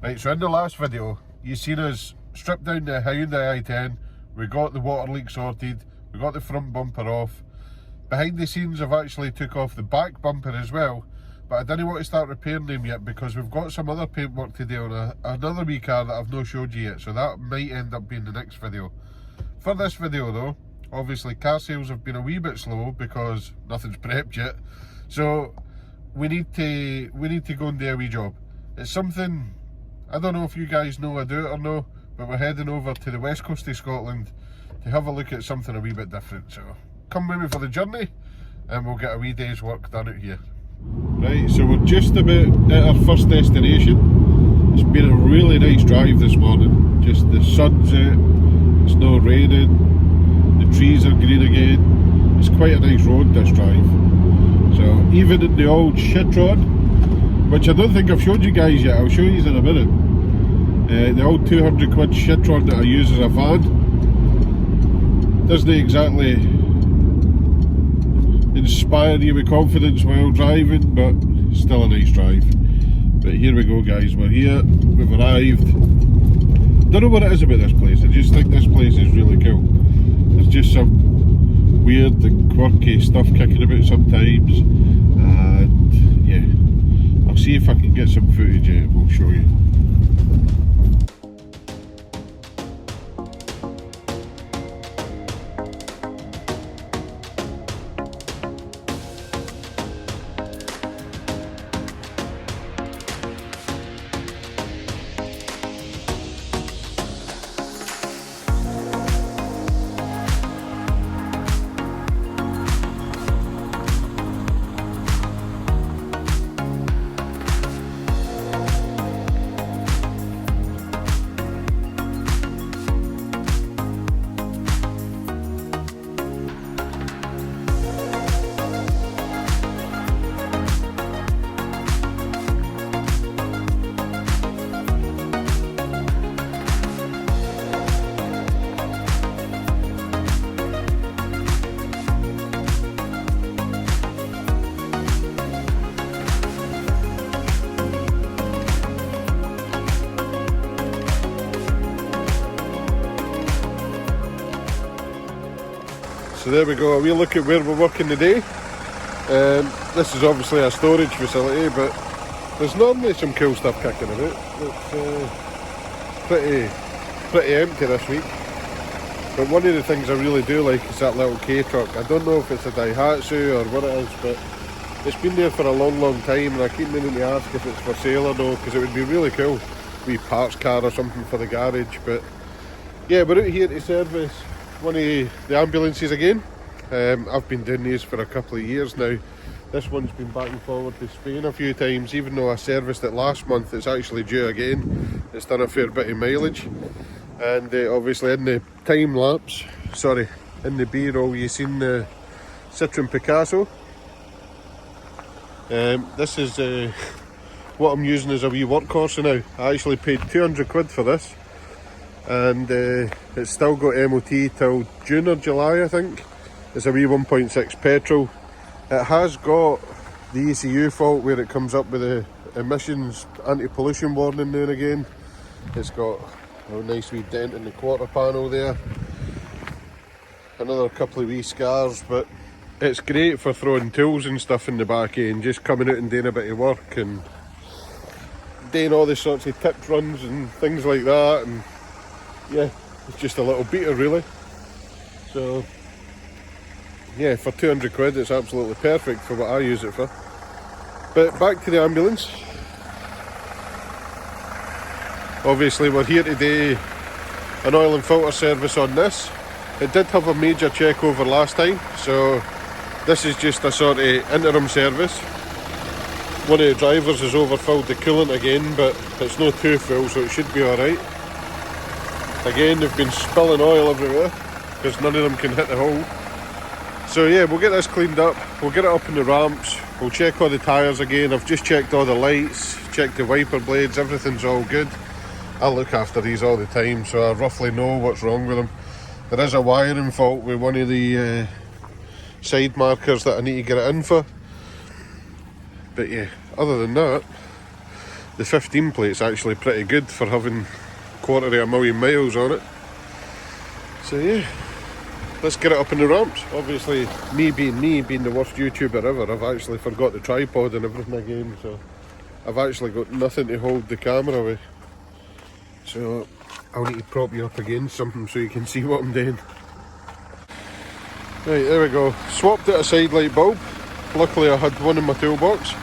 Right, so in the last video, you seen us strip down the Hyundai i10, we got the water leak sorted, we got the front bumper off. Behind the scenes I've actually took off the back bumper as well, but I didn't want to start repairing them yet because we've got some other paintwork to do on another wee car that I've not showed you yet, so that might end up being the next video. For this video though, obviously car sales have been a wee bit slow because nothing's prepped yet, so we need to go and do a wee job. It's something, I don't know if you guys know I do it or no, but we're heading over to the west coast of Scotland to have a look at something a wee bit different. So come with me for the journey and we'll get a wee day's work done out here. Right, so we're just about at our first destination. It's been a really nice drive this morning. Just the sun's out, it's not raining, the trees are green again. It's quite a nice road, this drive. So even in the old shit rod, which I don't think I've showed you guys yet, I'll show you in a minute. The old 200 quid shit rod that I use as a van doesn't exactly inspire you with confidence while driving, but still a nice drive. But here we go guys, we're here, we've arrived. Don't know what it is about this place, I just think this place is really cool. There's just some weird and quirky stuff kicking about sometimes, and yeah, I'll see if I can get some footage out and we'll show you. So there we go, a wee look at where we're working today. This is obviously a storage facility, but there's normally some cool stuff kicking about. It's pretty empty this week. But one of the things I really do like is that little K-truck. I don't know if it's a Daihatsu or what it is, but it's been there for a long time and I keep meaning to ask if it's for sale or no, because it would be really cool. Wee parts car or something for the garage. But yeah, we're out here to service one of the ambulances again. I've been doing these for a couple of years now. This one's been back and forward to Spain a few times. Even though I serviced it last month, it's actually due again. It's done a fair bit of mileage. And obviously in the time lapse, in the B-roll, you've seen the Citroen Picasso. This is what I'm using as a wee workhorse now. I actually paid 200 quid for this. And it's still got MOT till June or July, I think. It's a wee 1.6 petrol. It has got the ECU fault where it comes up with the emissions anti-pollution warning now and again. It's got a nice wee dent in the quarter panel there. Another couple of wee scars, but it's great for throwing tools and stuff in the back end, just coming out and doing a bit of work and doing all the sorts of tip runs and things like that. And yeah, it's just a little beater really. So yeah, for 200 quid it's absolutely perfect for what I use it for. But back to the ambulance. Obviously we're here to do an oil and filter service on this. It did have a major check over last time, so this is just a sort of interim service. One of the drivers has overfilled the coolant again, but it's not too full, so it should be alright. Again, they've been spilling oil everywhere because none of them can hit the hole. So yeah, we'll get this cleaned up, we'll get it up in the ramps, we'll check all the tyres again. I've just checked all the lights, checked the wiper blades, everything's all good. I look after these all the time, so I roughly know what's wrong with them. There is a wiring fault with one of the side markers that I need to get it in for. But yeah, other than that, the 15 plate's actually pretty good for having 250,000 miles on it. So yeah, let's get it up in the ramps. Obviously, me being the worst YouTuber ever, I've actually forgot the tripod and everything again, so I've actually got nothing to hold the camera with. So I'll need to prop you up against something so you can see what I'm doing. Right, there we go. Swapped out a side light bulb. Luckily I had one in my toolbox.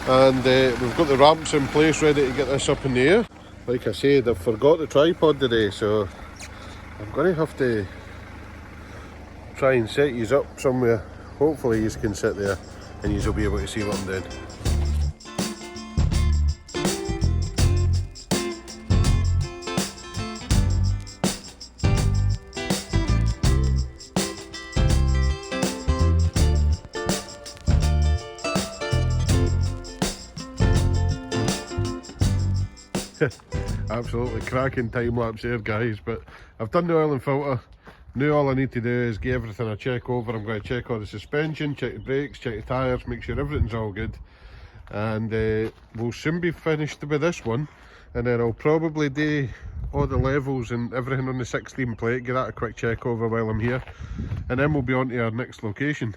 And we've got the ramps in place ready to get this up in the air. Like I said, I've forgot the tripod today, so I'm going to have to try and set these up somewhere. Hopefully you can sit there and you'll be able to see what I'm doing. Absolutely cracking time lapse there, guys, but I've done the oil and filter. Now all I need to do is give everything a check over. I'm going to check all the suspension, check the brakes, check the tyres, make sure everything's all good, and we'll soon be finished with this one, and then I'll probably do all the levels and everything on the 16 plate, give that a quick check over while I'm here, and then we'll be on to our next location.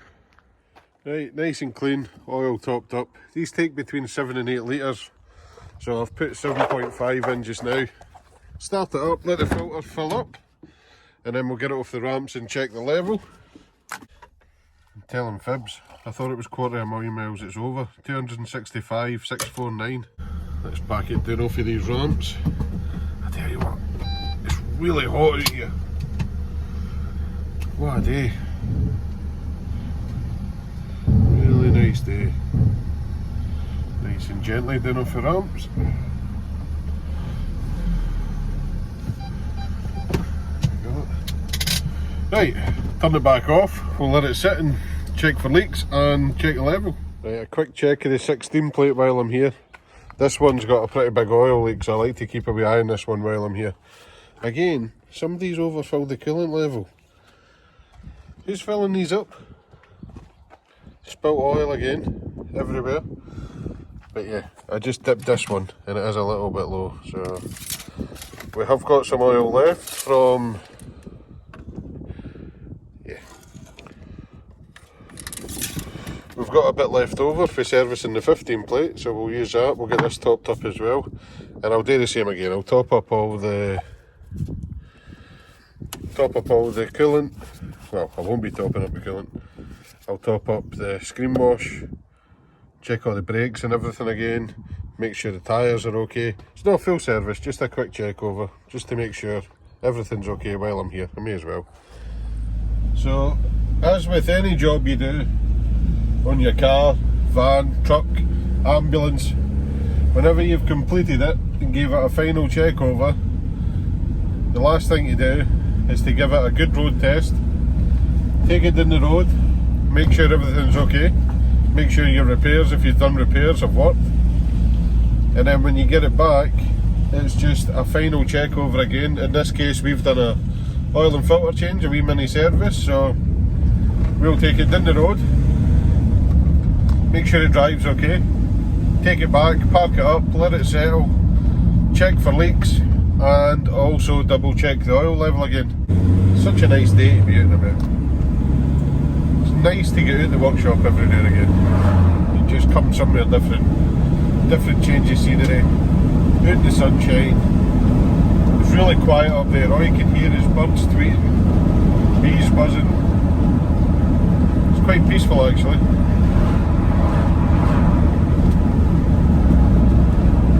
Right, nice and clean, oil topped up. These take between 7 and 8 litres. So I've put 7.5 in just now. Start it up, let the filter fill up, and then we'll get it off the ramps and check the level. I'm telling fibs, I thought it was 250,000 miles, it's over. 265,649. Let's back it down off of these ramps. I tell you what, it's really hot out here. What a day. Really nice day. Nice and gently down off the ramps. Right, turn it back off. We'll let it sit and check for leaks and check the level. Right, a quick check of the 16 plate while I'm here. This one's got a pretty big oil leak, so I like to keep a wee eye on this one while I'm here. Again, somebody's overfilled the coolant level. Who's filling these up? Spilt oil again, everywhere. But yeah, I just dipped this one and it is a little bit low, so we have got some oil left from, yeah, we've got a bit left over for servicing the 15 plate, so we'll use that. We'll get this topped up as well, and I'll do the same again. I'll top up all the coolant. Well, I won't be topping up the coolant. I'll top up the screen wash, check all the brakes and everything again, make sure the tyres are okay. It's not a full service, just a quick check over, just to make sure everything's okay while I'm here. I may as well. So, as with any job you do, on your car, van, truck, ambulance, whenever you've completed it and gave it a final check over, the last thing to do is to give it a good road test. Take it down the road, make sure everything's okay. Make sure your repairs, if you've done repairs, have worked. And then when you get it back, it's just a final check over again. In this case, we've done a oil and filter change, a wee mini service. So we'll take it down the road, make sure it drives okay, take it back, park it up, let it settle, check for leaks, and also double check the oil level again. Such a nice day to be out and about. Nice to get out the workshop every now and again. You just come somewhere different change of scenery, out in the sunshine. It's really quiet up there. All you can hear is birds tweeting, bees buzzing. It's quite peaceful actually.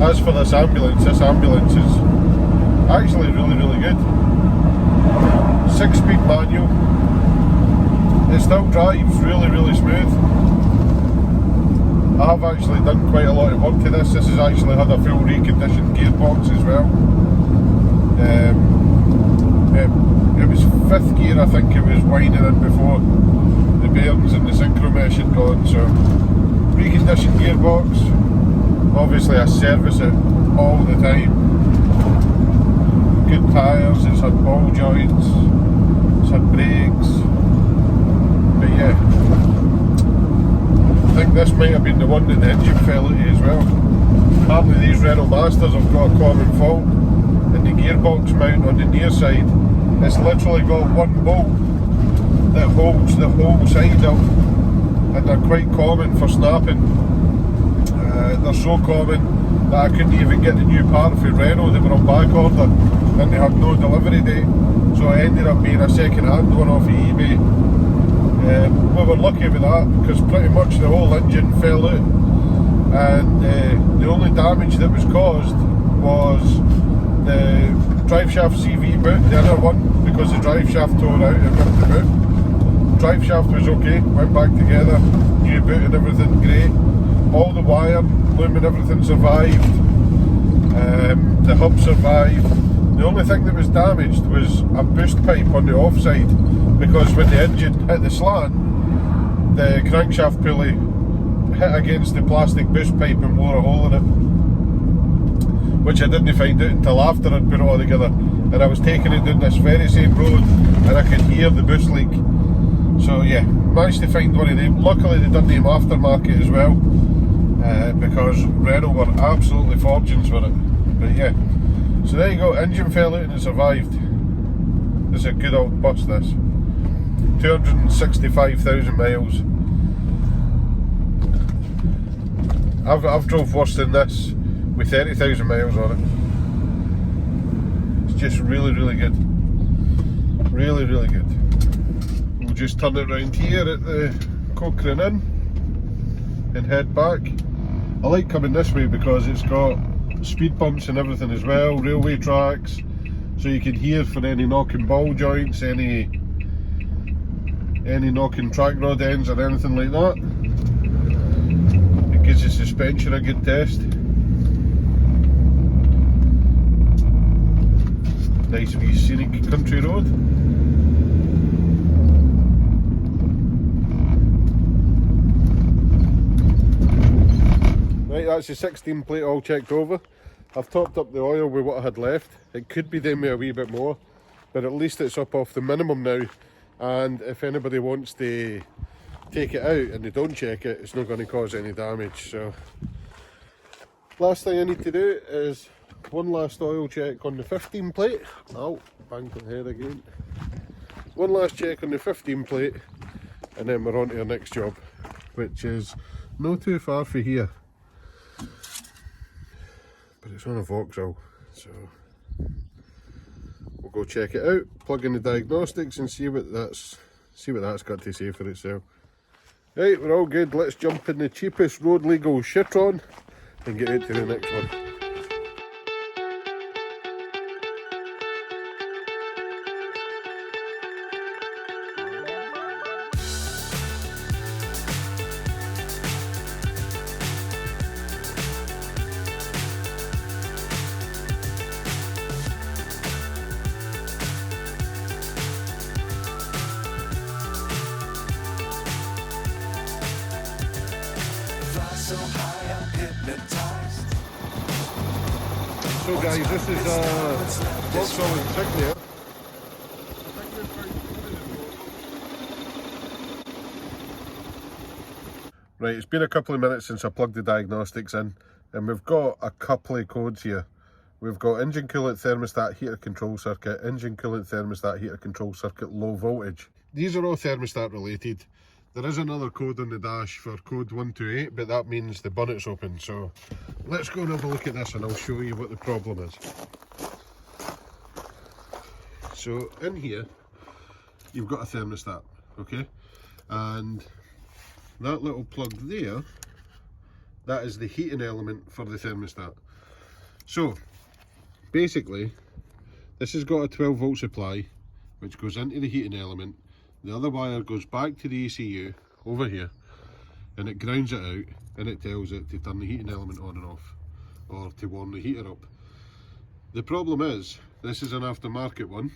As for this ambulance is actually really good. 6-speed manual. It still drives really smooth. I have actually done quite a lot of work to this. This has actually had a full reconditioned gearbox as well. It was 5th gear, I think it was whining in before the bearings and the synchro mesh had gone, so reconditioned gearbox. Obviously I service it all the time. Good tyres, it's had ball joints, it's had brakes. But yeah, I think this might have been the one that the engine fell out as well. I apparently these Renault Masters have got a common fault in the gearbox mount on the near side. It's literally got one bolt that holds the whole side up, and they're quite common for snapping. They're so common that I couldn't even get the new part for Renault. They were on back order and they had no delivery date, so it ended up being a second hand one off of eBay. We were lucky with that because pretty much the whole engine fell out, and the only damage that was caused was the drive shaft CV boot, the other one, because the drive shaft tore out and ripped the boot. Drive shaft was okay, went back together, new boot and everything great. All the wire, loom and everything survived. The hub survived. The only thing that was damaged was a boost pipe on the offside, because when the engine hit the slant, the crankshaft pulley hit against the plastic boost pipe and wore a hole in it, which I didn't find out until after I'd put it all together. And I was taking it down this very same road and I could hear the boost leak. So yeah, managed to find one of them. Luckily they done them aftermarket as well, because Renault were absolutely fortunes for it. But yeah, so there you go, engine fell out and it survived. This is a good old bus, this. 265,000 miles. I've drove worse than this with 30,000 miles on it. It's just really, really good. Really, really good. We'll just turn it around here at the Cochrane Inn and head back. I like coming this way because it's got speed bumps and everything as well, railway tracks, so you can hear for any knocking ball joints, any knocking track rod ends or anything like that. It gives the suspension a good test. Nice wee scenic country road. Right, that's the 16 plate all checked over. I've topped up the oil with what I had left. It could be doing me a wee bit more, but at least it's up off the minimum now. And if anybody wants to take it out and they don't check it, it's not going to cause any damage. So last thing I need to do is one last oil check on the 15 plate. Oh, banged my head again. One last check on the 15 plate, and then we're on to our next job, which is not too far from here. But it's on a Vauxhall, so we'll go check it out, plug in the diagnostics and see what that's got to say for itself. Right, we're all good. Let's jump in the cheapest road legal Citroen and get out to the next one. So guys, this is Vauxhall Insignia. Right, it's been a couple of minutes since I plugged the diagnostics in, and we've got a couple of codes here. We've got engine coolant thermostat heater control circuit, engine coolant thermostat heater control circuit low voltage. These are all thermostat related. There is another code on the dash for code 128, but that means the bonnet's open. So let's go and have a look at this and I'll show you what the problem is. So in here, you've got a thermostat, okay? And that little plug there, that is the heating element for the thermostat. So basically, this has got a 12 volt supply, which goes into the heating element. The other wire goes back to the ECU over here, and it grounds it out, and it tells it to turn the heating element on and off, or to warm the heater up. The problem is, this is an aftermarket one,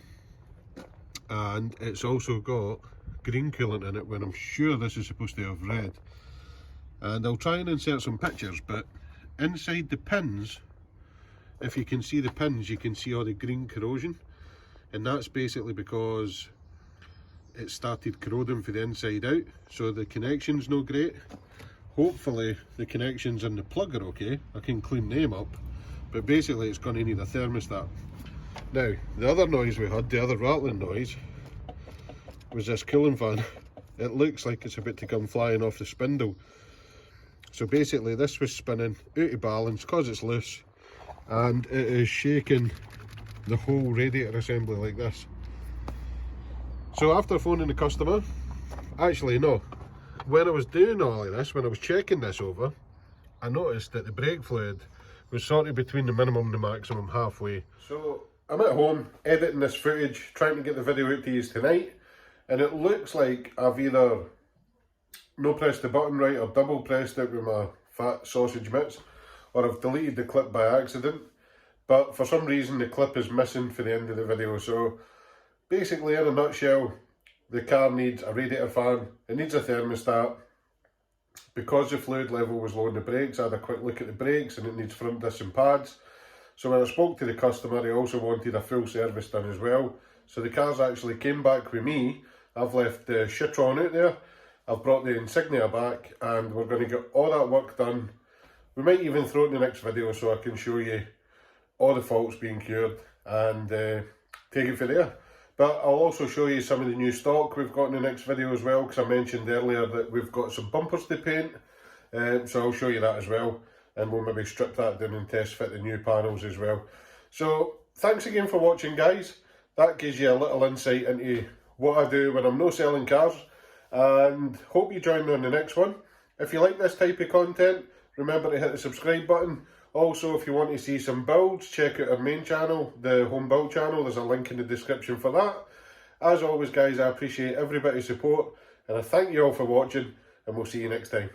and it's also got green coolant in it, when I'm sure this is supposed to have red. And I'll try and insert some pictures, but inside the pins, if you can see the pins, you can see all the green corrosion, and that's basically because it started corroding from the inside out, so the connection's no great. hopefully the connections in the plug are okay. I can clean them up, but basically it's going to need a thermostat. Now, the other noise we had, the other rattling noise, was this cooling fan. It looks like it's about to come flying off the spindle. So basically this was spinning out of balance because it's loose, and it is shaking the whole radiator assembly like this. So after phoning the customer, actually no, when I was doing all of this, when I was checking this over, I noticed that the brake fluid was sort of between the minimum and the maximum halfway. So I'm at home editing this footage, trying to get the video out to you tonight, and it looks like I've either no pressed the button right or double pressed it with my fat sausage mitts, or I've deleted the clip by accident. But for some reason the clip is missing for the end of the video. So basically, in a nutshell, the car needs a radiator fan, it needs a thermostat. Because the fluid level was low in the brakes, I had a quick look at the brakes and it needs front discs and pads. So when I spoke to the customer, he also wanted a full service done as well. So the car's actually came back with me. I've left the Scirocco out there, I've brought the insignia back, and we're going to get all that work done. We might even throw it in the next video so I can show you all the faults being cured and take it from there. But I'll also show you some of the new stock we've got in the next video as well, because I mentioned earlier that we've got some bumpers to paint, so I'll show you that as well, and we'll maybe strip that down and test fit the new panels as well. So thanks again for watching, guys. That gives you a little insight into what I do when I'm no selling cars, and hope you join me on the next one. If you like this type of content, remember to hit the subscribe button. Also, if you want to see some builds, check out our main channel, the home build channel. There's a link in the description for that. As always, guys, I appreciate everybody's support, and I thank you all for watching, and we'll see you next time.